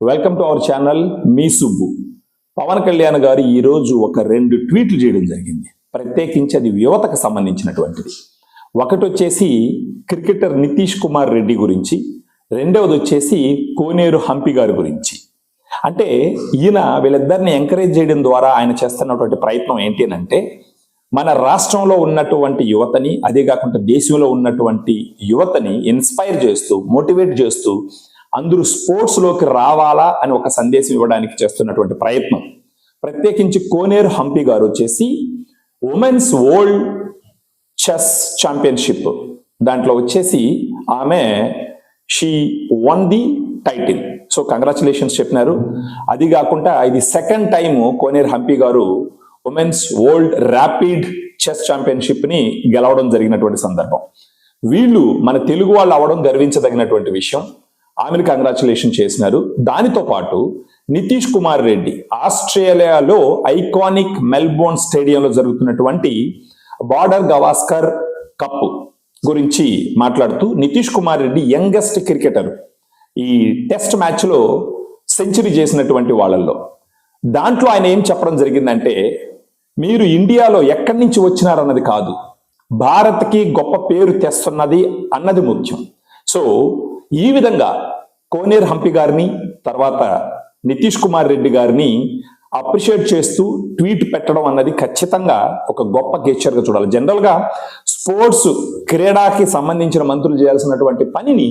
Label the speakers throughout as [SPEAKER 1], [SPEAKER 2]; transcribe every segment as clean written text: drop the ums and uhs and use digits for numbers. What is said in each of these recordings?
[SPEAKER 1] Welcome to our channel మీ సుబ్బు. పవన్ కళ్యాణ్ గారు ఈరోజు ఒక 2 ట్వీట్లు చేయడం జరిగింది. ప్రత్యేకించి అది యువతకు సంబంధించినటువంటిది. ఒకటి వచ్చేసి క్రికెటర్ నితీష్ కుమార్ రెడ్డి గురించి, రెండవది వచ్చేసి కోనేరు హంపి గారి గురించి. అంటే ఈయన వీళ్ళిద్దరిని ఎంకరేజ్ చేయడం ద్వారా ఆయన చేస్తున్నటువంటి ప్రయత్నం ఏంటి అంటే, మన రాష్ట్రంలో ఉన్నటువంటి యువతని, అదే కాకుండా దేశంలో ఉన్నటువంటి యువతని ఇన్స్పైర్ చేస్తూ, మోటివేట్ చేస్తూ అందరూ స్పోర్ట్స్లోకి రావాలా అని ఒక సందేశం ఇవ్వడానికి చేస్తున్నటువంటి ప్రయత్నం. ప్రత్యేకించి కోనేరు హంపి గారు వచ్చేసి ఉమెన్స్ వరల్డ్ చెస్ ఛాంపియన్షిప్ దాంట్లో వచ్చేసి ఆమె she won the title. So congratulations చెప్పినారు. అది కాకుండా ఇది సెకండ్ టైం కోనేరు హంపి గారు women's world rapid chess championship ని గెలవడం జరిగినటువంటి సందర్భం. వీళ్ళు మన తెలుగు వాళ్ళు అవడం గర్వించదగినటువంటి విషయం. ఆమెను కంగ్రాచులేషన్ చేసినారు. దానితో పాటు నితీష్ కుమార్ రెడ్డి ఆస్ట్రేలియాలో ఐకానిక్ మెల్బోర్న్ స్టేడియంలో జరుగుతున్నటువంటి బార్డర్ గవాస్కర్ కప్ గురించి మాట్లాడుతూ, నితీష్ కుమార్ రెడ్డి యంగెస్ట్ క్రికెటర్, ఈ టెస్ట్ మ్యాచ్ లో సెంచరీ చేసినటువంటి వాళ్ళల్లో. దాంట్లో ఆయన ఏం చెప్పడం జరిగిందంటే, మీరు ఇండియాలో ఎక్కడి నుంచి వచ్చినారన్నది కాదు, భారత్కి గొప్ప పేరు తెస్తున్నది అన్నది ముఖ్యం. సో ఈ విధంగా కోనేరు హంపి గారిని, తర్వాత నితీష్ కుమార్ రెడ్డి గారిని అప్రిషియేట్ చేస్తూ ట్వీట్ పెట్టడం అన్నది ఖచ్చితంగా ఒక గొప్ప గెస్చర్గా చూడాలి. జనరల్గా స్పోర్ట్స్ క్రీడాకి సంబంధించిన మంత్రులు చేయాల్సినటువంటి పనిని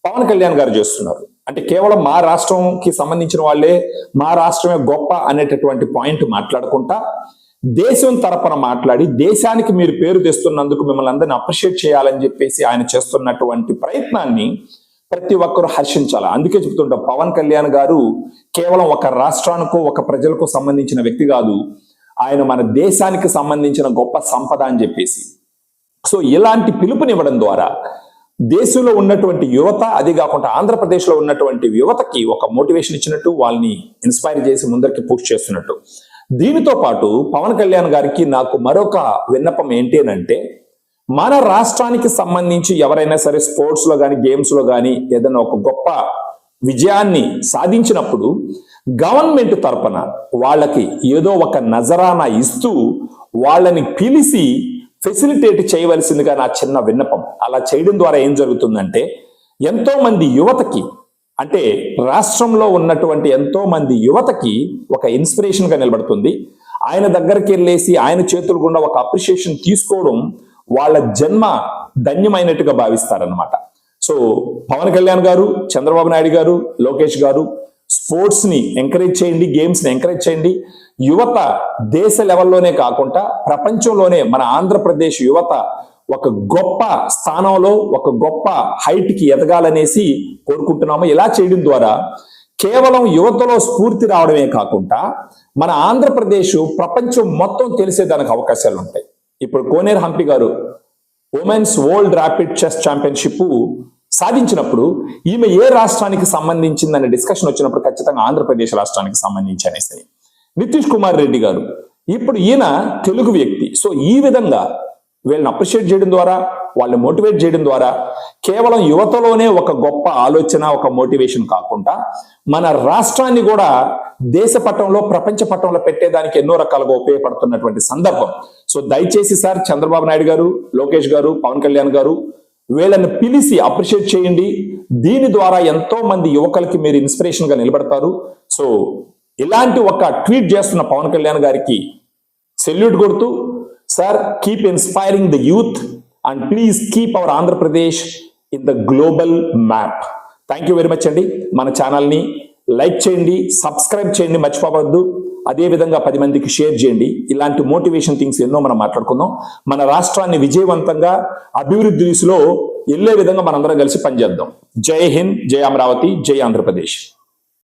[SPEAKER 1] పవన్ కళ్యాణ్ గారు చేస్తున్నారు. అంటే కేవలం మా రాష్ట్రంకి సంబంధించిన వాళ్ళే, మా రాష్ట్రమే గొప్ప అనేటటువంటి పాయింట్ మాట్లాడుకుంటా, దేశం తరపున మాట్లాడి దేశానికి మీరు పేరు తెస్తున్నందుకు మిమ్మల్ని అందరిని అప్రిషియేట్ చేయాలని చెప్పేసి ఆయన చేస్తున్నటువంటి ప్రయత్నాన్ని ప్రతి ఒక్కరూ హర్షించాలి. అందుకే చెప్తుంటాం, పవన్ కళ్యాణ్ గారు కేవలం ఒక రాష్ట్రానికో ఒక ప్రజలకు సంబంధించిన వ్యక్తి కాదు, ఆయన మన దేశానికి సంబంధించిన గొప్ప సంపద అని చెప్పేసి. సో ఇలాంటి పిలుపునివ్వడం ద్వారా దేశంలో ఉన్నటువంటి యువత, అది కాకుండా ఆంధ్రప్రదేశ్లో ఉన్నటువంటి యువతకి ఒక మోటివేషన్ ఇచ్చినట్టు, వాళ్ళని ఇన్స్పైర్ చేసి ముందరికి పుష్ చేస్తున్నట్టు. దీనితో పాటు పవన్ కళ్యాణ్ గారికి నాకు మరొక విన్నపం ఏంటి అంటే, మన రాష్ట్రానికి సంబంధించి ఎవరైనా సరే స్పోర్ట్స్లో కానీ గేమ్స్లో కానీ ఏదైనా ఒక గొప్ప విజయాన్ని సాధించినప్పుడు గవర్నమెంట్ తరపున వాళ్ళకి ఏదో ఒక నజరానా ఇస్తూ వాళ్ళని పిలిచి ఫెసిలిటేట్ చేయవలసిందిగా నా చిన్న విన్నపం. అలా చేయడం ద్వారా ఏం జరుగుతుందంటే, ఎంతో మంది యువతకి, అంటే రాష్ట్రంలో ఉన్నటువంటి ఎంతో మంది యువతకి ఒక ఇన్స్పిరేషన్ గా నిలబడుతుంది. ఆయన దగ్గరికి వెళ్ళేసి ఆయన చేతులు గుండా ఒక అప్రిషియేషన్ తీసుకోవడం వాళ్ళ జన్మ ధన్యమైనట్టుగా భావిస్తారనమాట. సో పవన్ కళ్యాణ్ గారు, చంద్రబాబు నాయుడు గారు, లోకేష్ గారు స్పోర్ట్స్ ని ఎంకరేజ్ చేయండి, గేమ్స్ ని ఎంకరేజ్ చేయండి. యువత దేశ లెవెల్లోనే కాకుండా ప్రపంచంలోనే మన ఆంధ్రప్రదేశ్ యువత ఒక గొప్ప స్థానంలో, ఒక గొప్ప హైట్ కి ఎదగాలనేసి కోరుకుంటున్నాము. ఇలా చేయడం ద్వారా కేవలం యువతలో స్ఫూర్తి రావడమే కాకుండా మన ఆంధ్రప్రదేశ్ ప్రపంచం మొత్తం తెలిసేదానికి అవకాశాలు ఉంటాయి. ఇప్పుడు కోనేరు హంపి గారు women's world rapid chess championship సాధించినప్పుడు ఈమె ఏ రాష్ట్రానికి సంబంధించిందనే డిస్కషన్ వచ్చినప్పుడు ఖచ్చితంగా ఆంధ్రప్రదేశ్ రాష్ట్రానికి సంబంధించి అనేసి. నితీష్ కుమార్ రెడ్డి గారు ఇప్పుడు ఈయన తెలుగు వ్యక్తి. సో ఈ విధంగా వీళ్ళని అప్రిషియేట్ చేయడం ద్వారా, వాళ్ళని మోటివేట్ చేయడం ద్వారా కేవలం యువతలోనే ఒక గొప్ప ఆలోచన, ఒక మోటివేషన్ కాకుండా మన రాష్ట్రాన్ని కూడా దేశ పటంలో, ప్రపంచ పటంలో పెట్టేదానికి ఎన్నో రకాలుగా ఉపయోగపడుతున్నటువంటి సందర్భం. సో దయచేసి సార్ చంద్రబాబు నాయుడు గారు, లోకేష్ గారు, పవన్ కళ్యాణ్ గారు వీళ్ళని పిలిచి అప్రిషియేట్ చేయండి. దీని ద్వారా ఎంతో మంది యువకులకి మీరు ఇన్స్పిరేషన్ గా నిలబడతారు. సో ఇలాంటి ఒక ట్వీట్ చేస్తున్న పవన్ కళ్యాణ్ గారికి సెల్యూట్ కొడుతూ, sir keep inspiring the youth and please keep our Andhra Pradesh in the global map. Thank you very much అండి. మన ఛానల్ని లైక్ చేయండి, సబ్స్క్రైబ్ చేయండి, మర్చిపోవద్దు. అదేవిధంగా 10 మందికి షేర్ చేయండి. ఇలాంటి మోటివేషన్ థింగ్స్ ఎన్నో మనం మాట్లాడుకుందాం. మన రాష్ట్రాన్ని విజయవంతంగా అభివృద్ధి దిశలో వెళ్ళే విధంగా మనందరం కలిసి పనిచేద్దాం. జై హింద్, జై అమరావతి, జై ఆంధ్రప్రదేశ్.